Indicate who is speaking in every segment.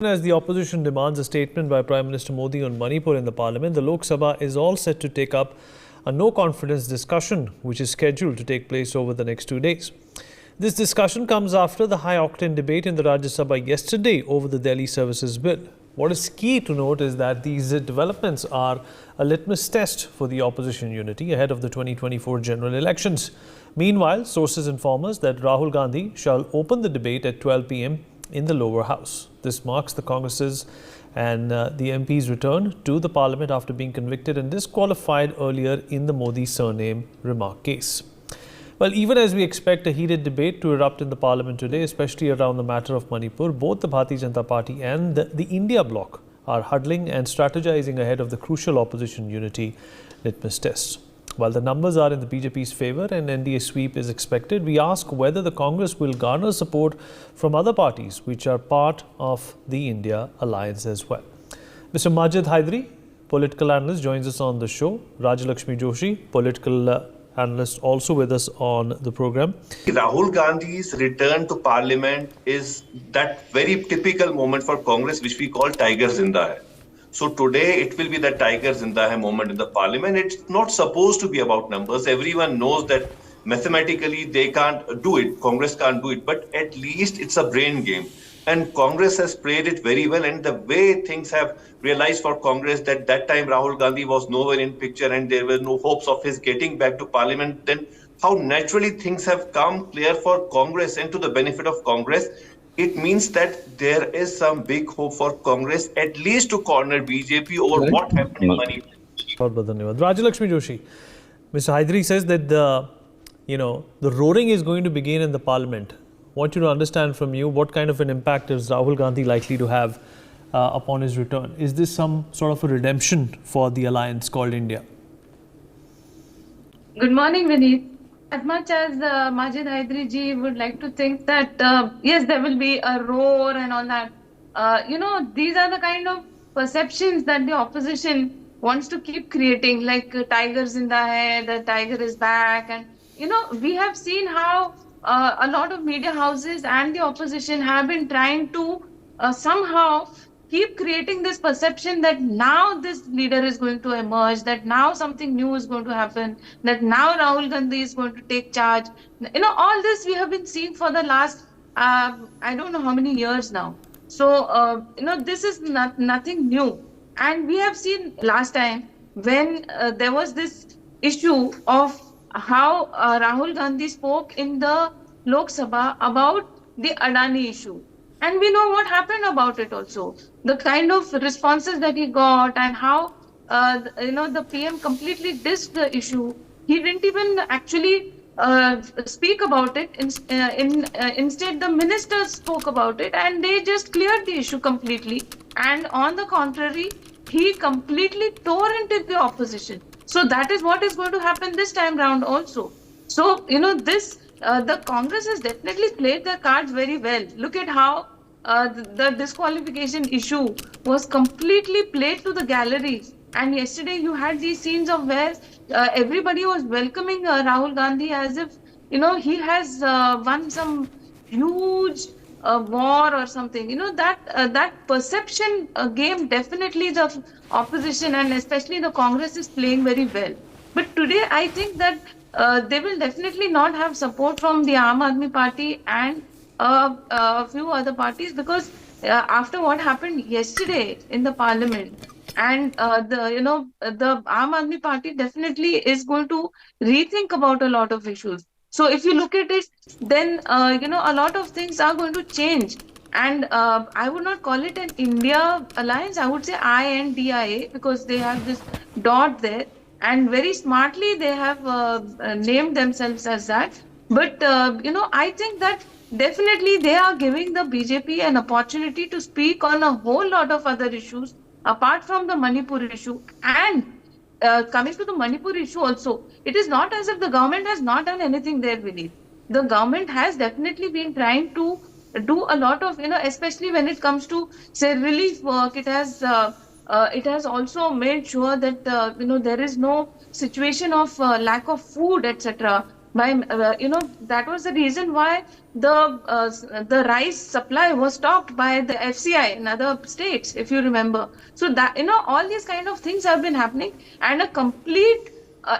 Speaker 1: As the opposition demands a statement by Prime Minister Modi on Manipur in the parliament, the Lok Sabha is all set to take up a no-confidence discussion, which is scheduled to take place over the next 2 days. This discussion comes after the high-octane debate in the Rajya Sabha yesterday over the Delhi Services Bill. What is key to note is that these developments are a litmus test for the opposition unity ahead of the 2024 general elections. Meanwhile, sources inform us that Rahul Gandhi shall open the debate at 12 p.m. in the lower house. This marks the Congress's and the MP's return to the parliament after being convicted and disqualified earlier in the Modi surname remark case. Well, even as we expect a heated debate to erupt in the parliament today, especially around the matter of Manipur, both the Bharatiya Janata Party and the India bloc are huddling and strategizing ahead of the crucial opposition unity litmus test. While the numbers are in the BJP's favour and NDA sweep is expected, we ask whether the Congress will garner support from other parties which are part of the India alliance as well. Mr. Majid Hydari, political analyst, joins us on the show. Rajalakshmi Joshi, political analyst, also with us on the program.
Speaker 2: Rahul Gandhi's return to parliament is that very typical moment for Congress, which we call Tiger Zinda Hai. So today it will be the Tiger Zinda Hai moment in the parliament. It's not supposed to be about numbers. Everyone knows that mathematically they can't do it. Congress can't do it. But at least it's a brain game. And Congress has played it very well. And the way things have realized for Congress that time Rahul Gandhi was nowhere in picture and there were no hopes of his getting back to parliament, then how naturally things have come clear for Congress and to the benefit of Congress. It means that there is some big hope for Congress, at least to corner BJP over what happened in Manipur.
Speaker 1: Rajalakshmi Joshi, Mr. Hydari says that the roaring is going to begin in the parliament. I want you to understand from you what kind of an impact is Rahul Gandhi likely to have upon his return. Is this some sort of a redemption for the alliance called India?
Speaker 3: Good morning, Vineet. As much as Majid Hydari ji would like to think that, yes, there will be a roar and all that, these are the kind of perceptions that the opposition wants to keep creating, like tigers in the head, the tiger is back. And, we have seen how a lot of media houses and the opposition have been trying to somehow keep creating this perception that now this leader is going to emerge, that now something new is going to happen, that now Rahul Gandhi is going to take charge. All this we have been seeing for the last, I don't know how many years now. So, this is nothing new. And we have seen last time when there was this issue of how Rahul Gandhi spoke in the Lok Sabha about the Adani issue. And we know what happened about it also. The kind of responses that he got and how, the PM completely dissed the issue. He didn't even actually speak about it. Instead, the ministers spoke about it and they just cleared the issue completely. And on the contrary, he completely tore into the opposition. So that is what is going to happen this time round also. So, the Congress has definitely played their cards very well. Look at how the disqualification issue was completely played to the galleries. And yesterday you had these scenes of where everybody was welcoming Rahul Gandhi as if, he has won some huge war or something. That perception game, definitely the opposition and especially the Congress is playing very well. But today I think that they will definitely not have support from the Aam Aadmi Party and a few other parties, because after what happened yesterday in the parliament, and the Aam Aadmi Party definitely is going to rethink about a lot of issues. So if you look at it, then a lot of things are going to change. And I would not call it an India alliance. I would say INDIA, because they have this dot there. And very smartly, they have named themselves as that. But, I think that definitely they are giving the BJP an opportunity to speak on a whole lot of other issues, apart from the Manipur issue. And coming to the Manipur issue also, it is not as if the government has not done anything there, Vineet. The government has definitely been trying to do a lot of, especially when it comes to, say, relief work. It has also made sure that there is no situation of lack of food, etc. That was the reason why the rice supply was stopped by the FCI in other states, if you remember. So that, all these kind of things have been happening, and a complete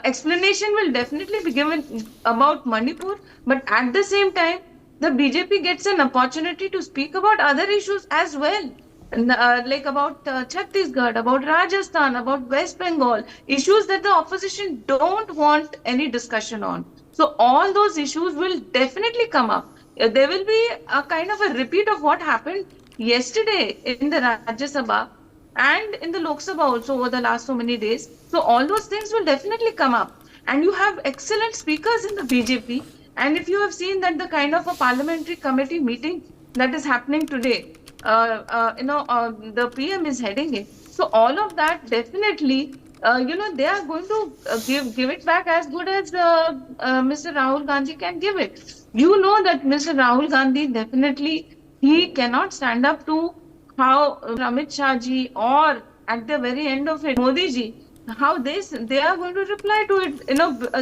Speaker 3: explanation will definitely be given about Manipur. But at the same time, the BJP gets an opportunity to speak about other issues as well. Like about Chhattisgarh, about Rajasthan, about West Bengal, issues that the opposition don't want any discussion on. So all those issues will definitely come up. There will be a kind of a repeat of what happened yesterday in the Rajya Sabha and in the Lok Sabha also over the last so many days. So all those things will definitely come up. And you have excellent speakers in the BJP. And if you have seen that the kind of a parliamentary committee meeting that is happening today, the PM is heading it. So all of that definitely, they are going to give it back as good as Mr. Rahul Gandhi can give it. You know that Mr. Rahul Gandhi definitely, he cannot stand up to how Amit Shah ji, or at the very end of it, Modi ji, how they are going to reply to it.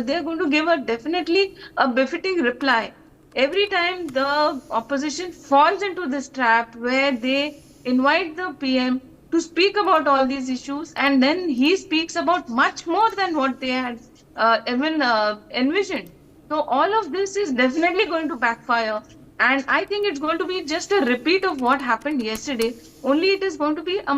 Speaker 3: They are going to give a definitely a befitting reply. Every time the opposition falls into this trap where they invite the PM to speak about all these issues, and then he speaks about much more than what they had even envisioned. So all of this is definitely going to backfire. And I think it's going to be just a repeat of what happened yesterday. Only it is going to be a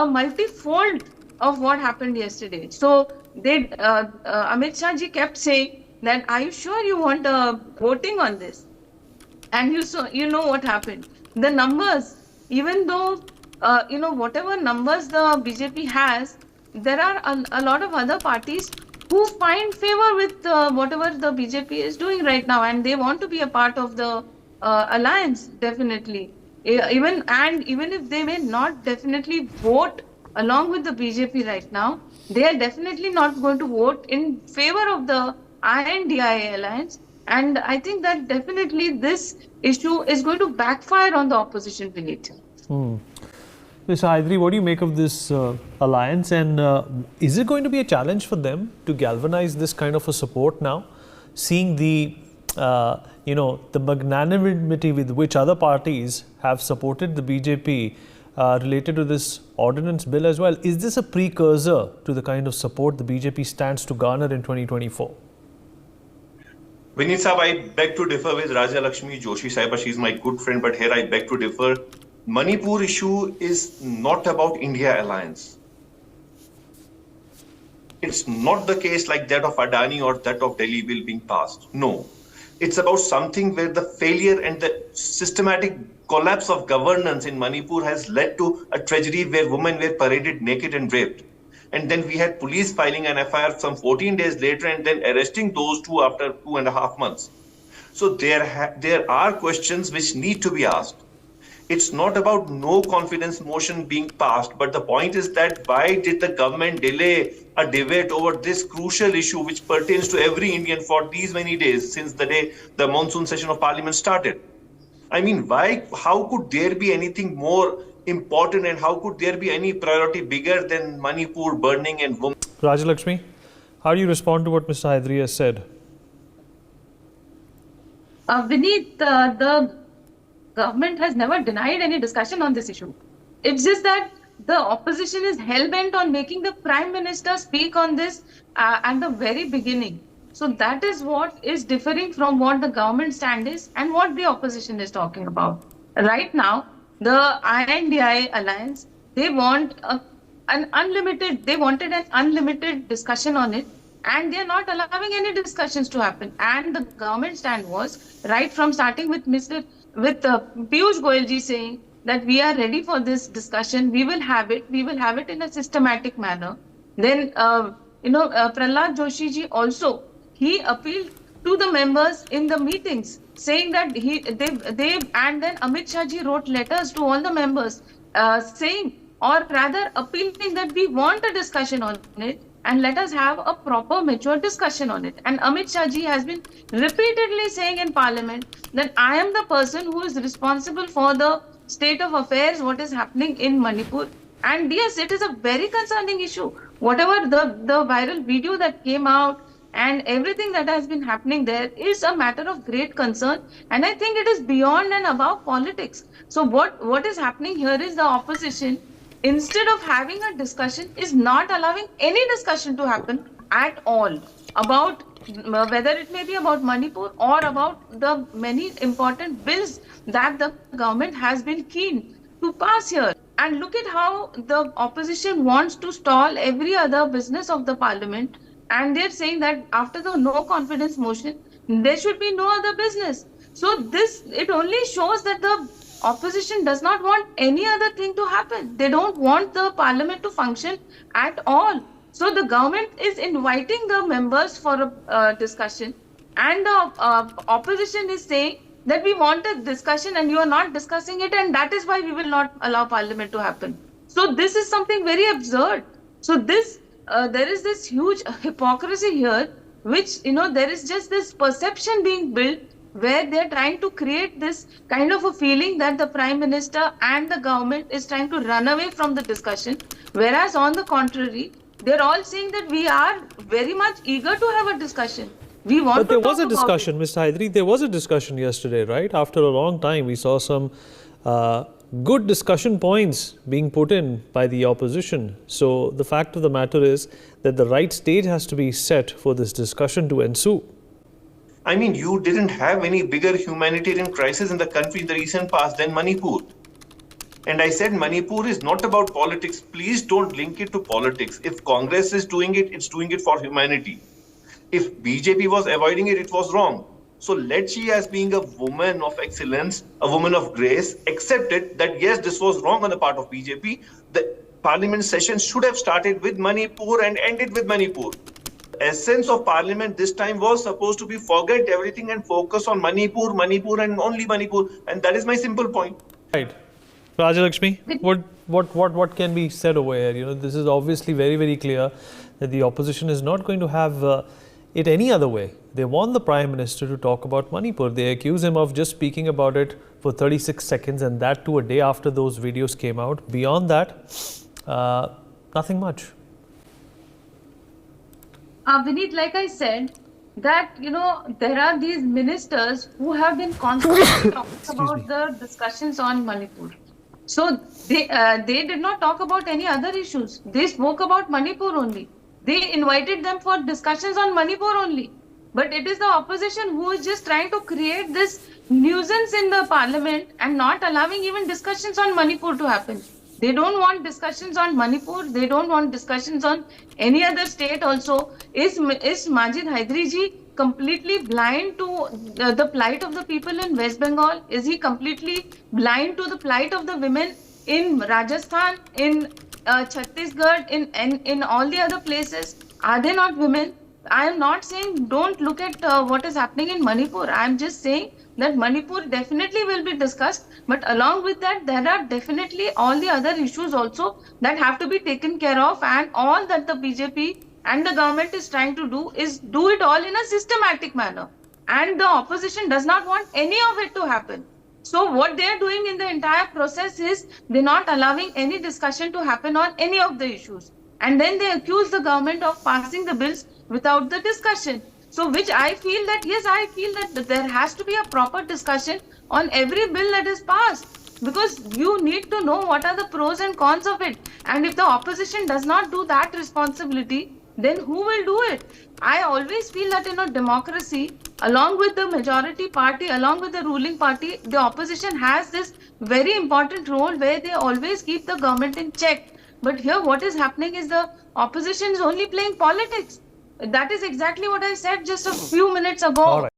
Speaker 3: multifold of what happened yesterday. So Amit Shah ji kept saying that, are you sure you want voting on this? And you know what happened. The numbers, even though whatever numbers the BJP has, there are a lot of other parties who find favor with whatever the BJP is doing right now, and they want to be a part of the alliance, definitely. Even if they may not definitely vote along with the BJP right now, they are definitely not going to vote in favor of the INDIA alliance. And I think that definitely this issue is going to backfire on the opposition beneath.
Speaker 1: Mr. Hydri, what do you make of this alliance, and is it going to be a challenge for them to galvanize this kind of a support now, seeing the the magnanimity with which other parties have supported the BJP related to this ordinance bill as well? Is this a precursor to the kind of support the BJP stands to garner in 2024?
Speaker 2: Vineet Saab, I beg to differ with Rajalakshmi Joshi Sahiba. She's my good friend, but here I beg to differ. Manipur issue is not about India alliance. It's not the case like that of Adani or that of Delhi bill being passed. No. It's about something where the failure and the systematic collapse of governance in Manipur has led to a tragedy where women were paraded naked and raped. And then we had police filing an FIR some 14 days later and then arresting those two after 2.5 months. So there are questions which need to be asked. It's not about no confidence motion being passed, but the point is that why did the government delay a debate over this crucial issue which pertains to every Indian for these many days since the day the monsoon session of parliament started? I mean, how could there be anything more important, and how could there be any priority bigger than Manipur burning and women?
Speaker 1: Rajalakshmi, how do you respond to what Mr. Hydri has said?
Speaker 3: Vineet, the government has never denied any discussion on this issue. It's just that the opposition is hell-bent on making the Prime Minister speak on this at the very beginning. So that is what is differing from what the government stand is and what the opposition is talking about. Right now, the INDI alliance, they want wanted an unlimited discussion on it, and they are not allowing any discussions to happen. And the government stand was right from starting with Piyush Goyal ji saying that we are ready for this discussion. We will have it in a systematic manner. Then Prahlad Joshi ji also, he appealed to the members in the meetings saying that and then Amit Shah ji wrote letters to all the members saying, or rather appealing, that we want a discussion on it and let us have a proper mature discussion on it. And Amit Shah ji has been repeatedly saying in parliament that I am the person who is responsible for the state of affairs, what is happening in Manipur. And yes, it is a very concerning issue. Whatever the viral video that came out, and everything that has been happening there is a matter of great concern, and I think it is beyond and above politics. So what is happening here is the opposition, instead of having a discussion, is not allowing any discussion to happen at all about whether it may be about Manipur or about the many important bills that the government has been keen to pass here. And look at how the opposition wants to stall every other business of the parliament, and they're saying that after the no confidence motion, there should be no other business. So this, it only shows that the opposition does not want any other thing to happen. They don't want the parliament to function at all. So the government is inviting the members for a discussion, and the opposition is saying that we want a discussion and you are not discussing it, and that is why we will not allow parliament to happen. So this is something very absurd. So this there is this huge hypocrisy here, which, there is just this perception being built where they're trying to create this kind of a feeling that the Prime Minister and the government is trying to run away from the discussion, whereas on the contrary, they're all saying that we are very much eager to have a discussion. We want
Speaker 1: But there
Speaker 3: to
Speaker 1: was a
Speaker 3: talk about
Speaker 1: discussion, Mr. Hydri, there was a discussion yesterday, right? After a long time, we saw some good discussion points being put in by the opposition. So the fact of the matter is that the right stage has to be set for this discussion to ensue.
Speaker 2: I mean, you didn't have any bigger humanitarian crisis in the country in the recent past than Manipur. And I said Manipur is not about politics. Please don't link it to politics. If Congress is doing it, it's doing it for humanity. If BJP was avoiding it, it was wrong. So let she, as being a woman of excellence, a woman of grace, accept it that yes, this was wrong on the part of BJP. The parliament session should have started with Manipur and ended with Manipur. The essence of parliament this time was supposed to be forget everything and focus on Manipur, Manipur and only Manipur. And that is my simple point.
Speaker 1: Right. Rajalakshmi, what can be said over here? This is obviously very, very clear that the opposition is not going to have it any other way. They want the Prime Minister to talk about Manipur. They accuse him of just speaking about it for 36 seconds, and that too a day after those videos came out. Beyond that, nothing much.
Speaker 3: Vineet, like I said, that there are these ministers who have been constantly talking about the discussions on Manipur. So they did not talk about any other issues. They spoke about Manipur only. They invited them for discussions on Manipur only. But it is the opposition who is just trying to create this nuisance in the parliament and not allowing even discussions on Manipur to happen. They don't want discussions on Manipur. They don't want discussions on any other state also. Is Majid Hydri ji completely blind to the plight of the people in West Bengal? Is he completely blind to the plight of the women in Rajasthan, in Chhattisgarh, in all the other places? Are they not women? I am not saying don't look at what is happening in Manipur. I am just saying that Manipur definitely will be discussed, but along with that, there are definitely all the other issues also that have to be taken care of, and all that the BJP and the government is trying to do is do it all in a systematic manner. And the opposition does not want any of it to happen. So what they are doing in the entire process is they're not allowing any discussion to happen on any of the issues. And then they accuse the government of passing the bills without the discussion. So which I feel that, yes, I feel that there has to be a proper discussion on every bill that is passed, because you need to know what are the pros and cons of it. And if the opposition does not do that responsibility, then who will do it? I always feel that in a democracy, along with the majority party, along with the ruling party, the opposition has this very important role where they always keep the government in check. But here what is happening is the opposition is only playing politics. That is exactly what I said just a few minutes ago.